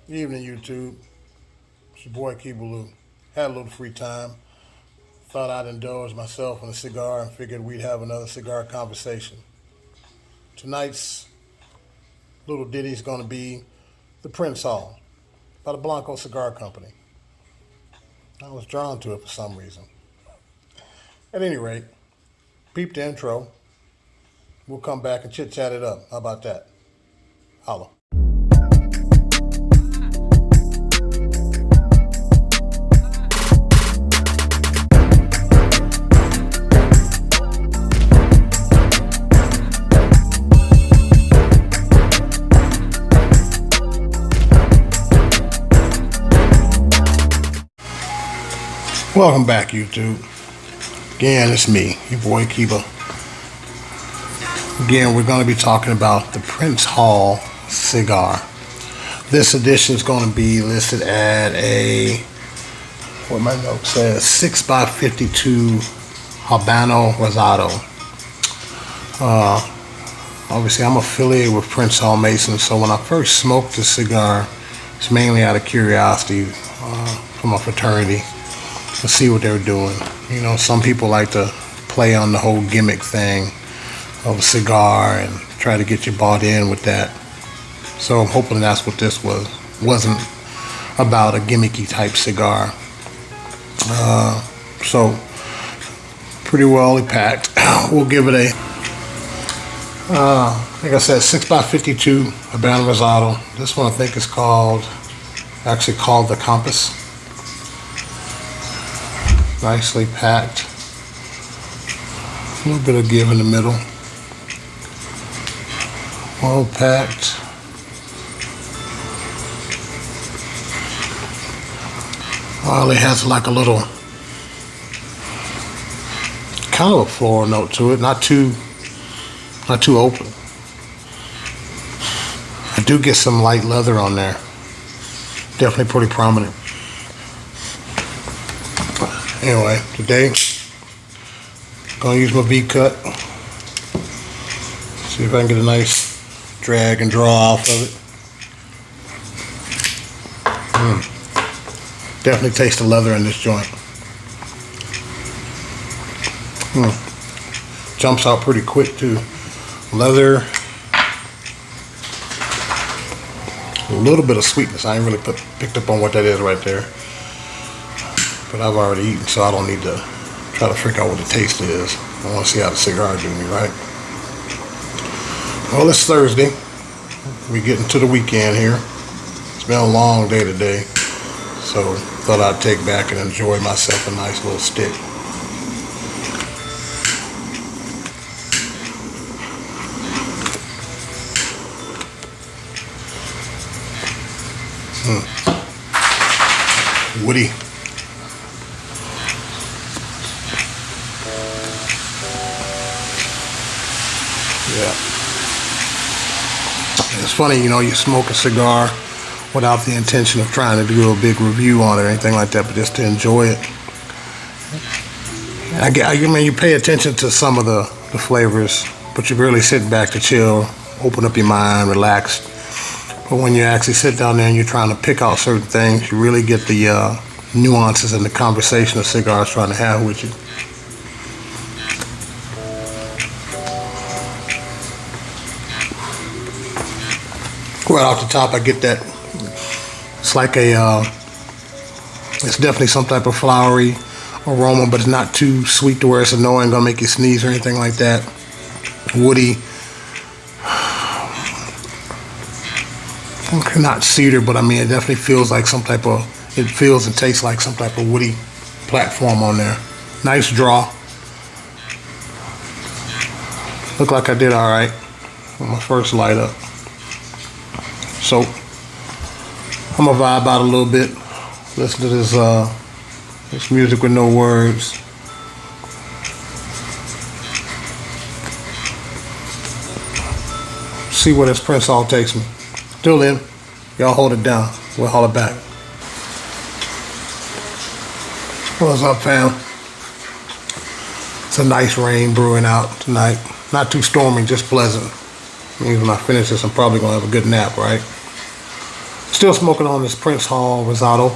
Evening, YouTube. It's your boy Keebaloo. Had a little free time. Thought I'd indulge myself in a cigar and figured we'd have another cigar conversation. Tonight's little ditty is going to be The Prince Hall by the Blanco Cigar Company. I was drawn to it for some reason. At any rate, peep the intro. We'll come back and chit-chat it up. How about that? Holla. Welcome back, YouTube. Again, it's me, your boy Kiba. Again, we're going to be talking about the Prince Hall cigar. This edition is going to be listed at what my note says, 6x52 Habano Rosado. Obviously, I'm affiliated with Prince Hall Mason, so when I first smoked this cigar, it's mainly out of curiosity from a fraternity. To see what they're doing. You know, some people like to play on the whole gimmick thing of a cigar and try to get you bought in with that. So I'm hoping that's what this was. Wasn't about a gimmicky type cigar. So pretty well packed. We'll give it a like I said, 6x52 Habano Rosado. This one I think is actually called the Compass. Nicely packed. A little bit of give in the middle. Well packed. Well, it has like a little kind of a floral note to it. Not too open. I do get some light leather on there. Definitely pretty prominent. Anyway, today, gonna use my V-cut. See if I can get a nice drag and draw off of it. Definitely taste the leather in this joint. Jumps out pretty quick too. Leather. A little bit of sweetness. I ain't really picked up on what that is right there. But I've already eaten, so I don't need to try to figure out what the taste is. I want to see how the cigar do me, right? Well, it's Thursday. We're getting to the weekend here. It's been a long day today, so thought I'd take back and enjoy myself a nice little stick. Woody. Yeah. It's funny, you know, you smoke a cigar without the intention of trying to do a big review on it or anything like that, but just to enjoy it. I mean, you pay attention to some of the flavors, but you really sit back to chill, open up your mind, relax. But when you actually sit down there and you're trying to pick out certain things, you really get the nuances in the conversation a cigar is trying to have with you. Right off the top, I get that it's like it's definitely some type of flowery aroma, but it's not too sweet to where it's annoying, gonna make you sneeze or anything like that. Woody, not cedar, but I mean it definitely feels like it feels and tastes like some type of woody platform on there. Nice draw. Look like I did all right on my first light up. So I'm gonna vibe out a little bit, listen to this music with no words. See where this Prince Hall takes me. Till then, y'all hold it down. We'll haul it back. What's up, fam? It's a nice rain brewing out tonight. Not too stormy, just pleasant. Means when I finish this, I'm probably gonna have a good nap, right? Still smoking on this Prince Hall Rosado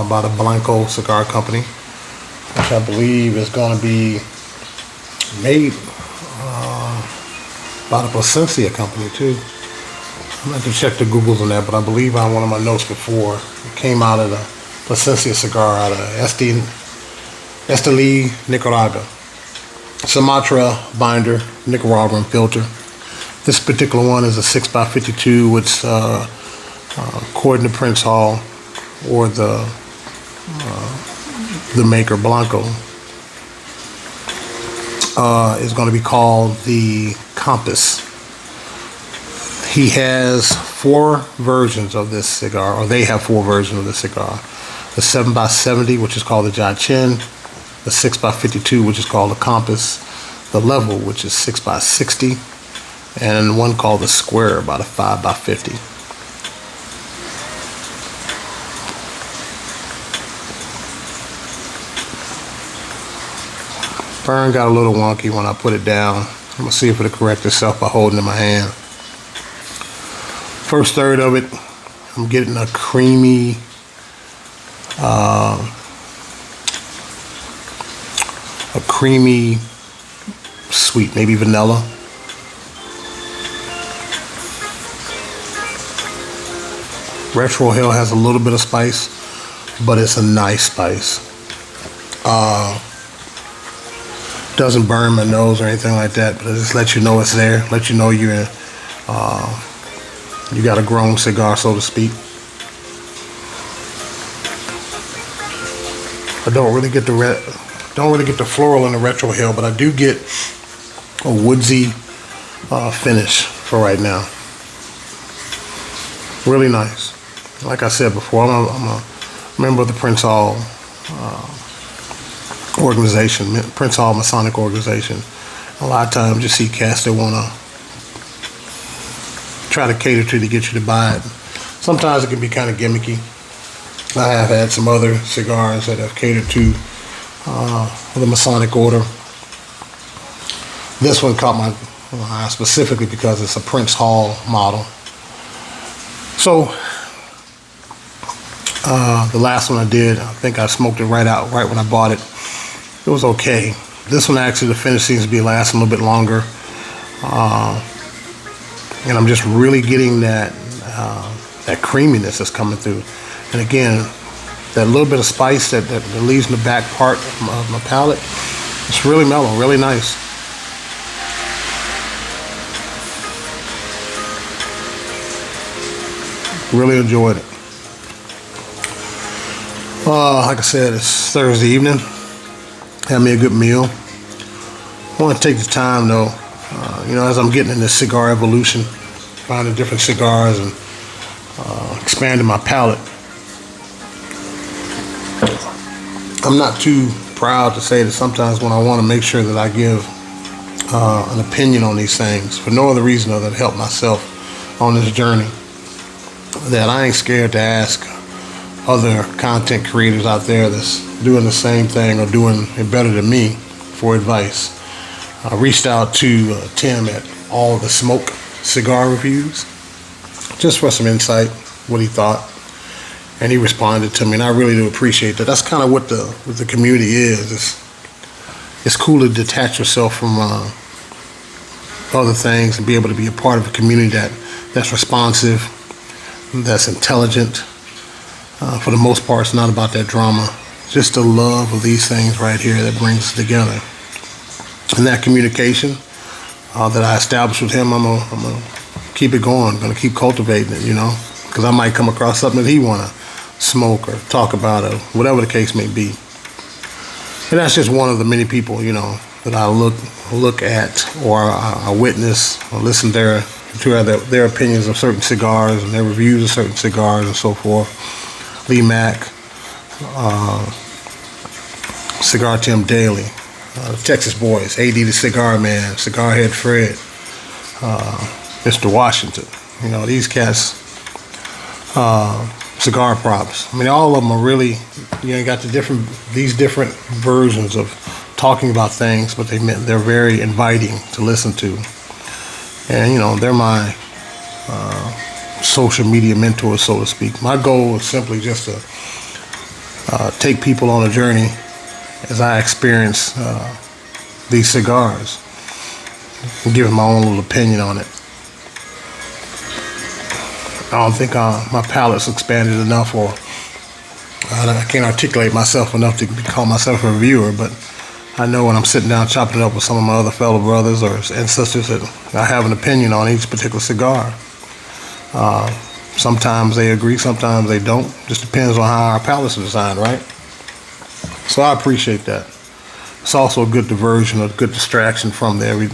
by the Blanco Cigar Company, which I believe is going to be made by the Placencia Company too. I'm going to check the Googles on that, but I believe on one of my notes before, it came out of the Placencia cigar out of Esteli, Nicaragua. Sumatra binder, Nicaraguan filter. This particular one is a 6x52, which according to Prince Hall or the maker Blanco, is going to be called the Compass. He has 4 versions of this cigar, or they have 4 versions of this cigar. The 7x70, which is called the Jachin, the 6x52, which is called the Compass, the Level, which is 6x60, and one called the Square, about a 5x50. Burn got a little wonky when I put it down. I'm going to see if it'll correct itself by holding it in my hand. First third of it, I'm getting a creamy, sweet, maybe vanilla. Retro Hill has a little bit of spice, but it's a nice spice. Doesn't burn my nose or anything like that, but it just lets you know it's there. Let you know you got a grown cigar, so to speak. I don't really get the floral in the Retro Hill, but I do get a woodsy finish for right now. Really nice. Like I said before, I'm a member of the Prince Hall organization, Prince Hall Masonic organization. A lot of times you see cats that want to try to cater to get you to buy it. Sometimes it can be kind of gimmicky. I have had some other cigars that have catered to the Masonic order. This one caught my eye specifically because it's a Prince Hall model. So the last one I did, I think I smoked it right when I bought it. It was okay. This one actually, the finish seems to be lasting a little bit longer. And I'm just really getting that creaminess that's coming through. And again, that little bit of spice that leaves in the back part of my palate, it's really mellow, really nice. Really enjoyed it. Like I said, it's Thursday evening. Had me a good meal. I want to take the time though, as I'm getting in this cigar evolution, finding different cigars and expanding my palate. I'm not too proud to say that sometimes when I want to make sure that I give an opinion on these things, for no other reason other than to help myself on this journey, that I ain't scared to ask other content creators out there that's doing the same thing or doing it better than me for advice. I reached out to Tim at All the Smoke Cigar Reviews just for some insight, what he thought, and he responded to me, and I really do appreciate that. That's kind of what the community is. It's cool to detach yourself from other things and be able to be a part of a community that's responsive, that's intelligent. For the most part, it's not about that drama. Just the love of these things right here that brings us together. And that communication that I established with him, I'm gonna keep it going. I'm gonna keep cultivating it, because I might come across something that he wanna smoke or talk about or whatever the case may be. And that's just one of the many people, that I look at or I witness or listen to their opinions of certain cigars and their reviews of certain cigars and so forth. Lee Mack, Cigar Tim Daly, the Texas Boys, AD the Cigar Man, Cigar Head Fred, Mr. Washington. These cats, cigar props. I mean, all of them are really, you got these different versions of talking about things, but they're very inviting to listen to. And they're my social media mentor, so to speak. My goal is simply just to take people on a journey as I experience these cigars and give my own little opinion on it. I don't think my palate's expanded enough, or I can't articulate myself enough to call myself a reviewer, but I know when I'm sitting down chopping it up with some of my other fellow brothers and sisters that I have an opinion on each particular cigar. Sometimes they agree, sometimes they don't. Just depends on how our palates are designed, right? So I appreciate that. It's also a good diversion, a good distraction from the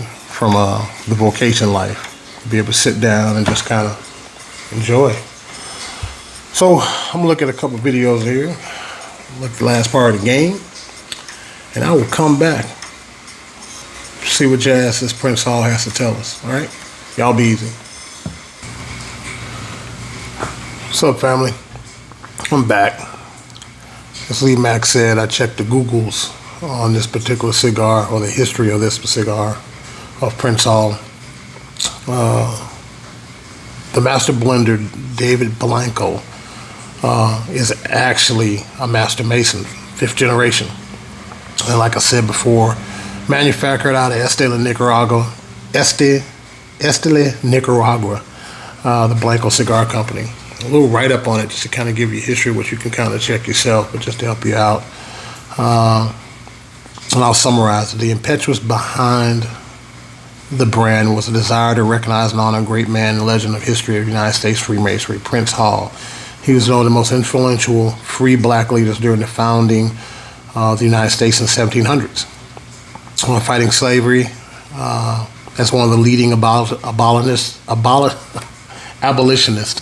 vocation life. Be able to sit down and just kind of enjoy. So I'm gonna look at a couple videos here. Look at the last part of the game, and I will come back, see what jazz this Prince Hall has to tell us. All right, y'all be easy. What's up, family? I'm back. As Lee Mack said, I checked the Googles on this particular cigar, or the history of this cigar of Prince Hall. The master blender, David Blanco, is actually a master mason, 5th generation. And like I said before, manufactured out of Esteli, Nicaragua, the Blanco Cigar Company. A little write-up on it just to kind of give you history, which you can kind of check yourself, but just to help you out. And I'll summarize it. The impetus behind the brand was a desire to recognize and honor a great man and legend of history of the United States Freemasonry, Prince Hall. He was one of the most influential free black leaders during the founding of the United States in the 1700s. Fighting slavery as one of the leading abolitionists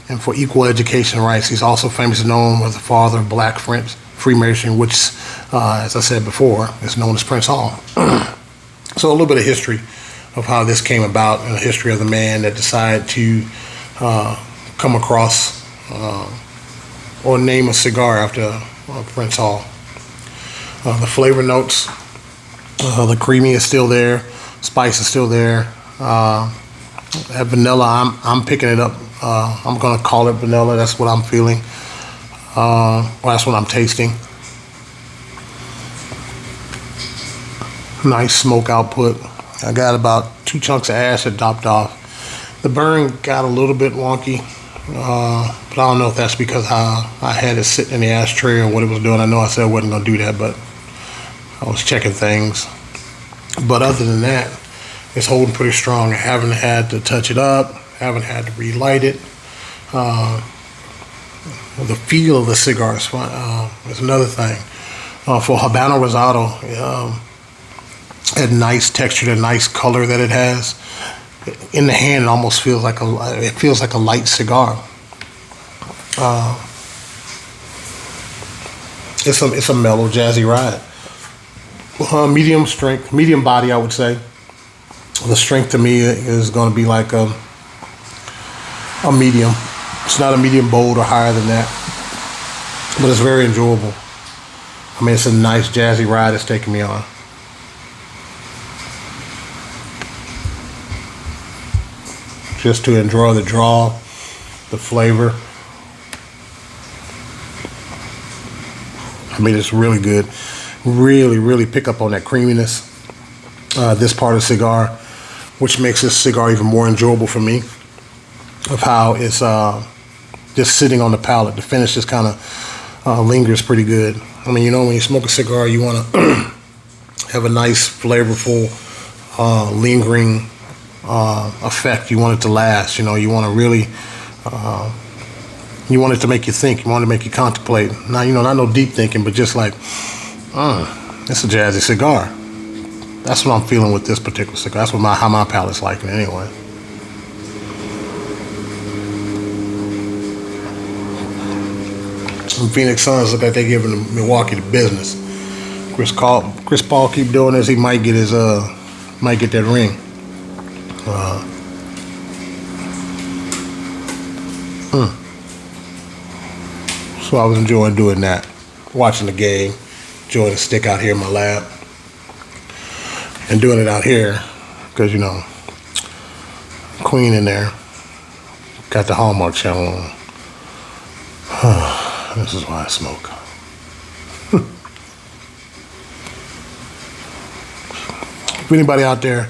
and for equal education rights. He's also famously known as the father of black Freemasonry, which, as I said before, is known as Prince Hall. So a little bit of history of how this came about, and the history of the man that decided to come across or name a cigar after Prince Hall. The flavor notes, the creamy is still there, spice is still there. That vanilla, I'm picking it up. I'm gonna call it vanilla. That's what I'm feeling. That's what I'm tasting. Nice smoke output. I got about 2 chunks of ash that dropped off. The burn got a little bit wonky, but I don't know if that's because I had it sitting in the ashtray or what it was doing. I know I said I wasn't gonna do that, but I was checking things. But other than that, it's holding pretty strong. I haven't had to touch it up, haven't had to relight it. The feel of the cigar is fun. That's another thing. For Habano Rosado, that nice texture, that nice color that it has. In the hand, it almost feels like a light cigar. It's a mellow, jazzy ride. Medium strength, medium body, I would say. The strength to me is going to be like a medium. It's not a medium bold or higher than that, but it's very enjoyable. I mean, it's a nice jazzy ride it's taking me on. Just to enjoy the draw, the flavor. I mean, it's really good. Really pick up on that creaminess. This part of the cigar, which makes this cigar even more enjoyable for me, of how it's just sitting on the palate. The finish just kind of lingers pretty good. I mean, you know, when you smoke a cigar, you want to have a nice, flavorful, lingering effect. You want it to last. You know, you want to really, you want it to make you think. You want it to make you contemplate. Now, you know, not no deep thinking, but just like, it's a jazzy cigar. That's what I'm feeling with this particular cigar. That's what how my palate's liking anyway. Some Phoenix Suns look like they're giving Milwaukee the business. Chris Paul keep doing this. He might get his might get that ring. So I was enjoying doing that, watching the game, enjoying the stick out here in my lab, and doing it out here because, you know, Queen in there, Got the Hallmark Channel on. This is why I smoke. If anybody out there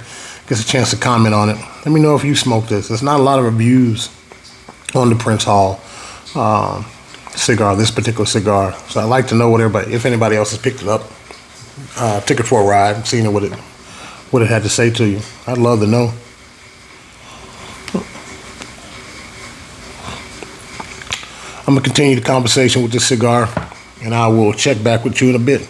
gets a chance to comment on it, let me know if you smoke this. There's not a lot of reviews on the Prince Hall cigar, this particular cigar. So I'd like to know if anybody else has picked it up, took it for a ride, seen what it had to say to you. I'd love to know. I'm gonna continue the conversation with this cigar, and I will check back with you in a bit.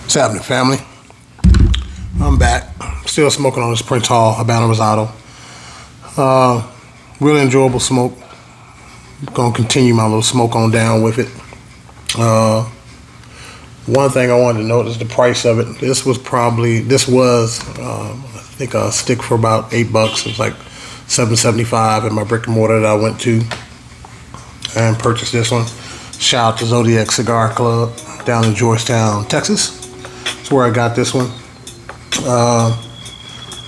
What's happening, family? I'm back. Still smoking on this Prince Hall Habano Rosado. Really enjoyable smoke. Gonna continue my little smoke on down with it. One thing I wanted to note is the price of it. This was I think a stick for about $8. It was like $7.75 at my brick and mortar that I went to and purchased this one. Shout out to Zodiac Cigar Club down in Georgetown, Texas. That's where I got this one.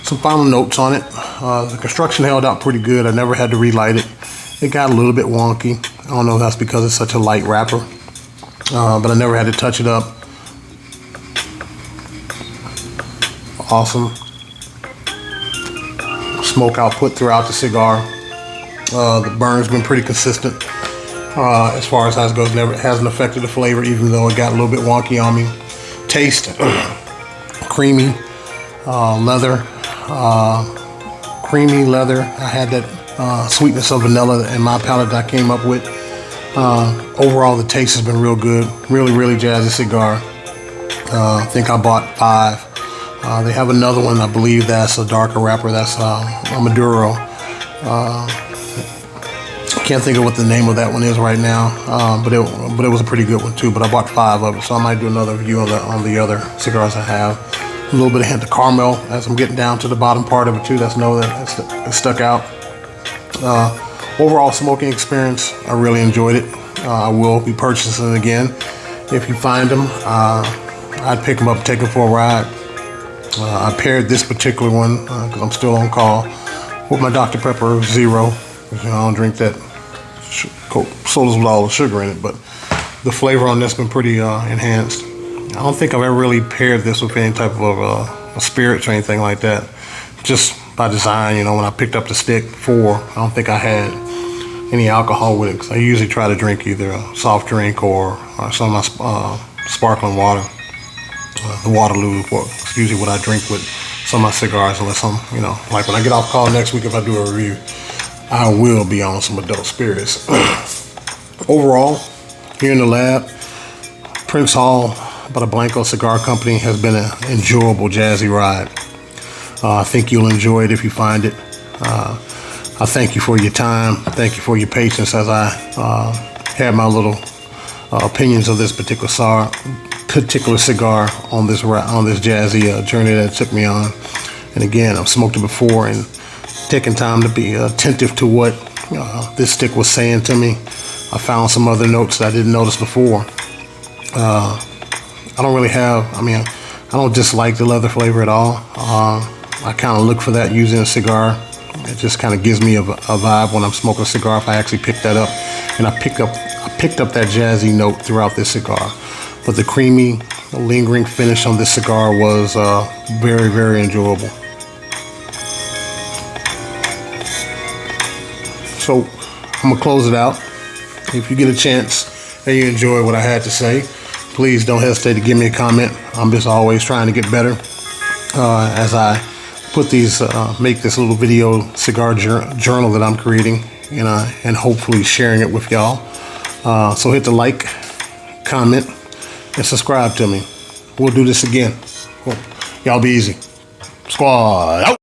Some final notes on it. The construction held out pretty good. I never had to relight it. It got a little bit wonky. I don't know if that's because it's such a light wrapper, but I never had to touch it up. Awesome smoke output throughout the cigar. The burn's been pretty consistent as far as that goes. Never hasn't affected the flavor, even though it got a little bit wonky on me. Taste, creamy leather, creamy leather. I had that sweetness of vanilla in my palate that I came up with. Overall, the taste has been real good. Really, really jazzy cigar. I think I bought 5. They have another one, I believe that's a darker wrapper. That's a Maduro. Can't think of what the name of that one is right now, but it was a pretty good one too. But I bought 5 of it, so I might do another review on the other cigars I have. A little bit of hint of caramel as I'm getting down to the bottom part of it too. That's it stuck out. Overall smoking experience, I really enjoyed it. I will be purchasing it again. If you find them, I'd pick them up and take them for a ride. I paired this particular one because I'm still on call with my Dr. Pepper Zero. I don't drink that sodas with all the sugar in it, but the flavor on this has been pretty enhanced. I don't think I've ever really paired this with any type of spirits or anything like that. Just by design, you know, when I picked up the stick before, I don't think I had any alcohol with it because I usually try to drink either a soft drink or some of my sparkling water. The Waterloo is usually what I drink with some of my cigars, unless I'm, you know, like when I get off call next week, if I do a review, I will be on some adult spirits. Overall, here in the lab, Prince Hall by the Blanco Cigar Company has been an enjoyable jazzy ride. I think you'll enjoy it if you find it. I thank you for your time. Thank you for your patience as I had my little opinions of this particular cigar on this jazzy journey that it took me on. And again, I've smoked it before and taking time to be attentive to what this stick was saying to me. I found some other notes that I didn't notice before. I don't dislike the leather flavor at all. I kind of look for that using a cigar. It just kind of gives me a vibe when I'm smoking a cigar if I actually pick that up. And I picked up that jazzy note throughout this cigar. But the creamy, lingering finish on this cigar was very, very enjoyable. So I'm gonna close it out. If you get a chance and you enjoy what I had to say, please don't hesitate to give me a comment. I'm just always trying to get better as I put make this little video cigar journal that I'm creating, and hopefully sharing it with y'all. So hit the like, comment, and subscribe to me. We'll do this again. Cool. Y'all be easy. Squad out.